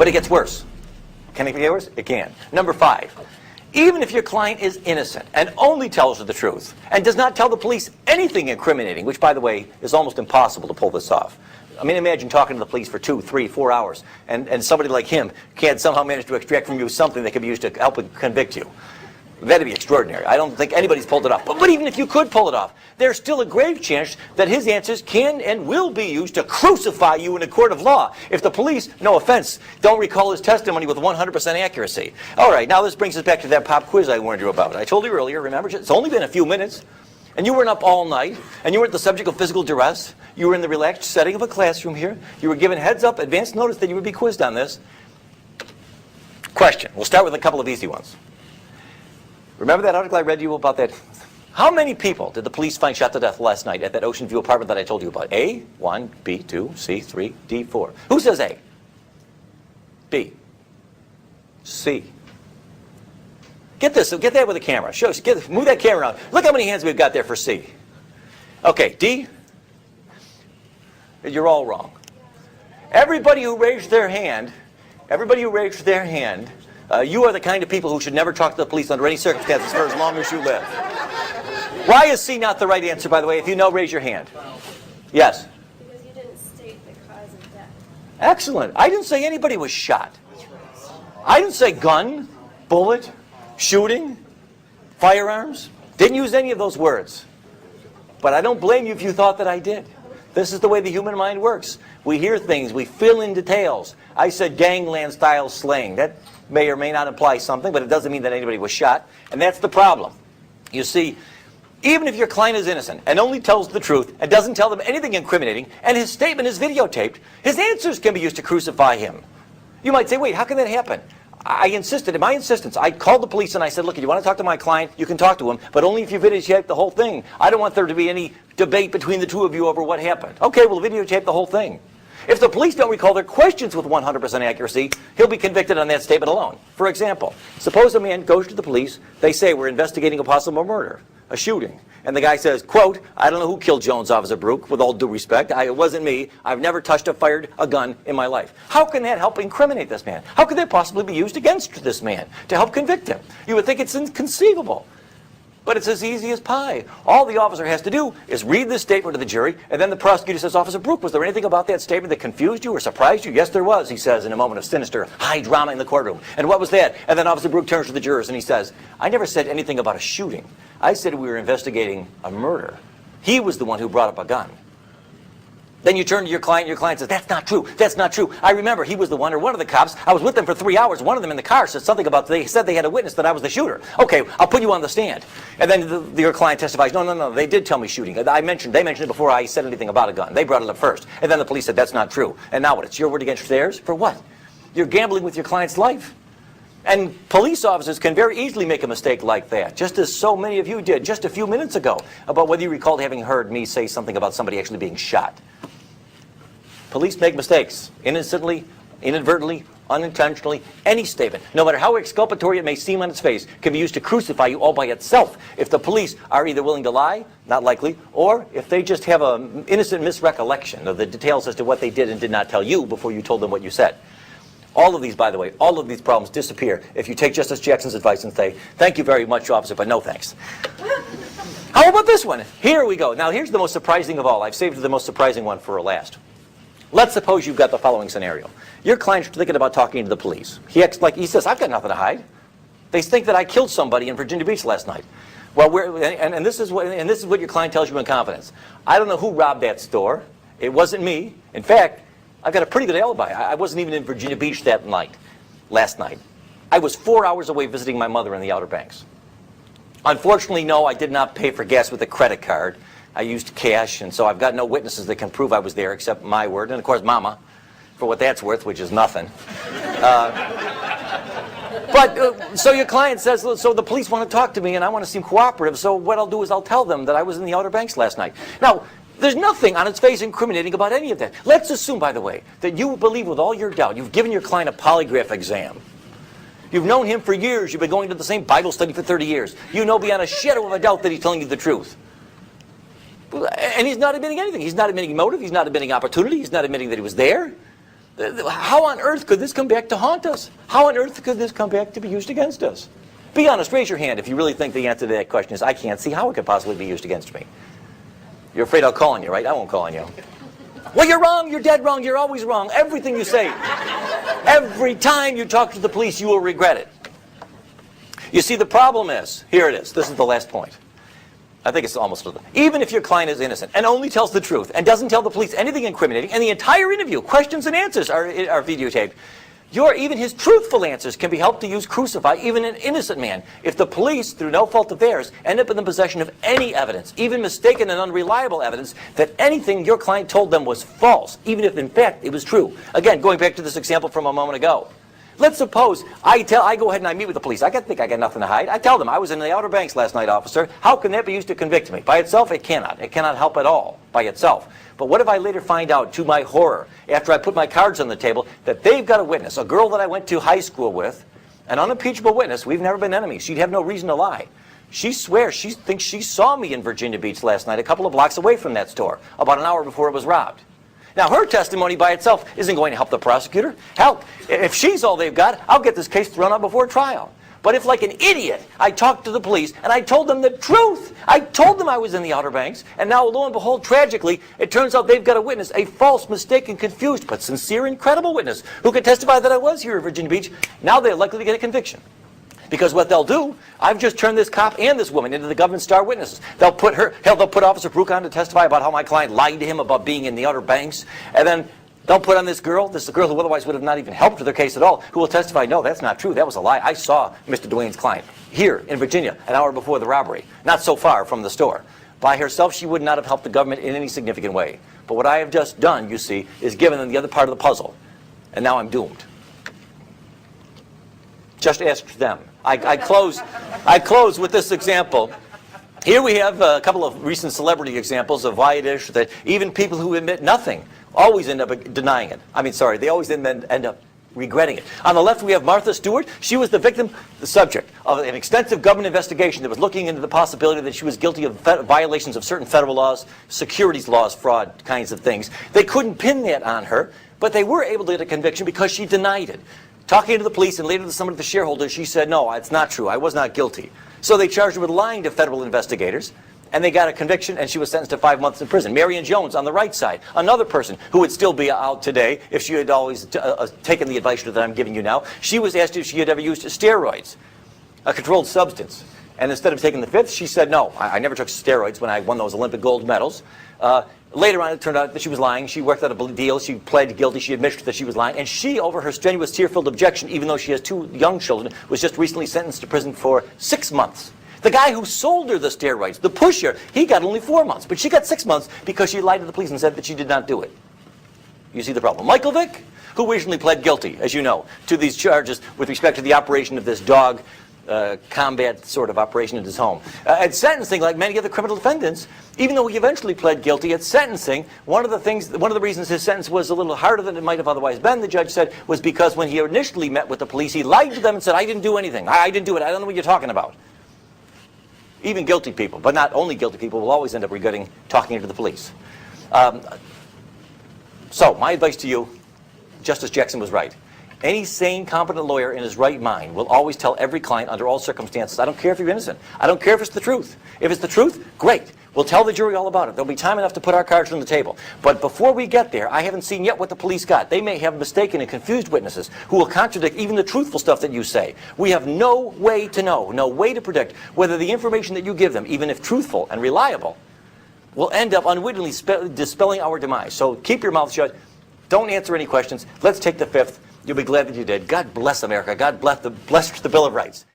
But it gets worse. Can it get worse? It can. Number 5. Even if your client is innocent and only tells you the truth and does not tell the police anything incriminating, which, by the way, is almost impossible to pull this off. I mean, imagine talking to the police for 2, 3, 4 hours, and somebody like him can't somehow manage to extract from you something that could be used to help convict you. That'd be extraordinary. I don't think anybody's pulled it off. But even if you could pull it off, there's still a grave chance that his answers can and will be used to crucify you in a court of law if the police, no offense, don't recall his testimony with 100% accuracy. All right, now this brings us back to that pop quiz I warned you about. I told you earlier, remember, it's only been a few minutes, and you weren't up all night, and you weren't the subject of physical duress. You were in the relaxed setting of a classroom here. You were given heads up, advance notice that you would be quizzed on this. Question. We'll start with a couple of easy ones. Remember that article I read to you about that? How many people did the police find shot to death last night at that Ocean View apartment that I told you about? A, 1, B, 2, C, 3, D, 4. Who says A? B. C. Get this, get that with the camera. Move that camera around. Look how many hands we've got there for C. Okay, D. You're all wrong. Everybody who raised their hand, you are the kind of people who should never talk to the police under any circumstances for as long as you live. Why is C not the right answer, by the way? If you know, raise your hand. Yes? Because you didn't state the cause of death. Excellent. I didn't say anybody was shot. I didn't say gun, bullet, shooting, firearms. Didn't use any of those words. But I don't blame you if you thought that I did. This is the way the human mind works. We hear things, we fill in details. I said gangland-style slaying. That may or may not imply something, but it doesn't mean that anybody was shot. And that's the problem. You see, even if your client is innocent and only tells the truth and doesn't tell them anything incriminating, and his statement is videotaped, his answers can be used to crucify him. You might say, wait, how can that happen? I insisted, at my insistence, I called the police and I said, look, if you want to talk to my client, you can talk to him, but only if you videotape the whole thing. I don't want there to be any debate between the two of you over what happened. Okay, we'll videotape the whole thing. If the police don't recall their questions with 100% accuracy, he'll be convicted on that statement alone. For example, suppose a man goes to the police, they say, we're investigating a possible murder, a shooting. And the guy says, quote, I don't know who killed Jones, Officer Brook, with all due respect. It wasn't me. I've never touched or fired a gun in my life. How can that help incriminate this man? How could that possibly be used against this man to help convict him? You would think it's inconceivable. But it's as easy as pie. All the officer has to do is read this statement to the jury, and then the prosecutor says, Officer Brook, was there anything about that statement that confused you or surprised you? Yes, there was, he says in a moment of sinister, high drama in the courtroom. And what was that? And then Officer Brook turns to the jurors and he says, I never said anything about a shooting. I said we were investigating a murder. He was the one who brought up a gun. Then you turn to your client says, that's not true, that's not true. I remember he was the one, or one of the cops, I was with them for 3 hours, one of them in the car said something about, they said they had a witness that I was the shooter. Okay, I'll put you on the stand. And then your client testifies, no, they did tell me shooting. They mentioned it before I said anything about a gun. They brought it up first. And then the police said, that's not true. And now what, it's your word against theirs? For what? You're gambling with your client's life. And police officers can very easily make a mistake like that, just as so many of you did just a few minutes ago, about whether you recalled having heard me say something about somebody actually being shot. Police make mistakes, innocently, inadvertently, unintentionally. Any statement, no matter how exculpatory it may seem on its face, can be used to crucify you all by itself if the police are either willing to lie, not likely, or if they just have an innocent misrecollection of the details as to what they did and did not tell you before you told them what you said. All of these, by the way, all of these problems disappear if you take Justice Jackson's advice and say, thank you very much, officer, but no thanks. How about this one? Here we go. Now, here's the most surprising of all. I've saved the most surprising one for last. Let's suppose you've got the following scenario. Your client's thinking about talking to the police. He acts like, he says, I've got nothing to hide. They think that I killed somebody in Virginia Beach last night. Well, this is what your client tells you in confidence. I don't know who robbed that store. It wasn't me. In fact, I've got a pretty good alibi. I wasn't even in Virginia Beach that night, last night. I was 4 hours away visiting my mother in the Outer Banks. Unfortunately, no, I did not pay for gas with a credit card. I used cash, and so I've got no witnesses that can prove I was there except my word, and of course Mama, for what that's worth, which is nothing. So your client says, so the police want to talk to me and I want to seem cooperative, so what I'll do is I'll tell them that I was in the Outer Banks last night. Now, there's nothing on its face incriminating about any of that. Let's assume, by the way, that you believe with all your doubt, you've given your client a polygraph exam. You've known him for years, you've been going to the same Bible study for 30 years. You know beyond a shadow of a doubt that he's telling you the truth. And he's not admitting anything. He's not admitting motive, he's not admitting opportunity, he's not admitting that he was there. How on earth could this come back to haunt us? How on earth could this come back to be used against us? Be honest, raise your hand if you really think the answer to that question is, I can't see how it could possibly be used against me. You're afraid I'll call on you, right? I won't call on you. Well, you're wrong, you're dead wrong, you're always wrong. Everything you say, every time you talk to the police, you will regret it. You see, the problem is, here it is, this is the last point. I think it's almost, even if your client is innocent and only tells the truth and doesn't tell the police anything incriminating, and the entire interview, questions and answers are videotaped, even his truthful answers can be helped to crucify even an innocent man if the police, through no fault of theirs, end up in the possession of any evidence, even mistaken and unreliable evidence, that anything your client told them was false, even if in fact it was true. Again, going back to this example from a moment ago. Let's suppose I go ahead and I meet with the police. I think I got nothing to hide. I tell them I was in the Outer Banks last night, officer. How can that be used to convict me? By itself, it cannot. It cannot help at all by itself. But what if I later find out, to my horror, after I put my cards on the table, that they've got a witness, a girl that I went to high school with, an unimpeachable witness. We've never been enemies. She'd have no reason to lie. She swears she thinks she saw me in Virginia Beach last night, a couple of blocks away from that store, about an hour before it was robbed. Now, her testimony by itself isn't going to help the prosecutor. Hell, if she's all they've got, I'll get this case thrown out before trial. But if, like an idiot, I talked to the police and I told them the truth, I told them I was in the Outer Banks, and now, lo and behold, tragically, it turns out they've got a witness, a false, mistaken, confused, but sincere and credible witness who could testify that I was here in Virginia Beach. Now they're likely to get a conviction. Because what they'll do, I've just turned this cop and this woman into the government star witnesses. They'll put Officer Brooke on to testify about how my client lied to him about being in the Outer Banks. And then they'll put on this girl who otherwise would have not even helped with their case at all, who will testify, no, that's not true. That was a lie. I saw Mr. Duane's client here in Virginia an hour before the robbery, not so far from the store. By herself, she would not have helped the government in any significant way. But what I have just done, you see, is given them the other part of the puzzle. And now I'm doomed. Just ask them. I close with this example. Here we have a couple of recent celebrity examples of why it is that even people who admit nothing always end up denying it. They always end up regretting it. On the left, we have Martha Stewart. She was the subject of an extensive government investigation that was looking into the possibility that she was guilty of violations of certain federal laws, securities laws, fraud kinds of things. They couldn't pin that on her, but they were able to get a conviction because she denied it. Talking to the police and later to some of the shareholders, she said, no, it's not true. I was not guilty. So they charged her with lying to federal investigators, and they got a conviction, and she was sentenced to 5 months in prison. Marion Jones on the right side, another person who would still be out today if she had always taken the advice that I'm giving you now. She was asked if she had ever used steroids, a controlled substance. And instead of taking the fifth, she said, no, I never took steroids when I won those Olympic gold medals. Later on, it turned out that she was lying. She worked out a deal. She pled guilty. She admitted that she was lying. And she, over her strenuous, tear-filled objection, even though she has 2 young children, was just recently sentenced to prison for 6 months. The guy who sold her the steroids, the pusher, he got only 4 months. But she got 6 months because she lied to the police and said that she did not do it. You see the problem. Michael Vick, who recently pled guilty, as you know, to these charges with respect to the operation of this dog combat sort of operation at his home. At sentencing, like many other criminal defendants, even though he eventually pled guilty at sentencing, one of the reasons his sentence was a little harder than it might have otherwise been, the judge said, was because when he initially met with the police, he lied to them and said, I didn't do anything. I didn't do it. I don't know what you're talking about. Even guilty people, but not only guilty people, will always end up regretting talking to the police. So my advice to you, Justice Jackson was right. Any sane, competent lawyer in his right mind will always tell every client under all circumstances, I don't care if you're innocent. I don't care if it's the truth. If it's the truth, great. We'll tell the jury all about it. There'll be time enough to put our cards on the table. But before we get there, I haven't seen yet what the police got. They may have mistaken and confused witnesses who will contradict even the truthful stuff that you say. We have no way to know, no way to predict whether the information that you give them, even if truthful and reliable, will end up unwittingly dispelling our demise. So keep your mouth shut. Don't answer any questions. Let's take the fifth. You'll be glad that you did. God bless America. God bless the Bill of Rights.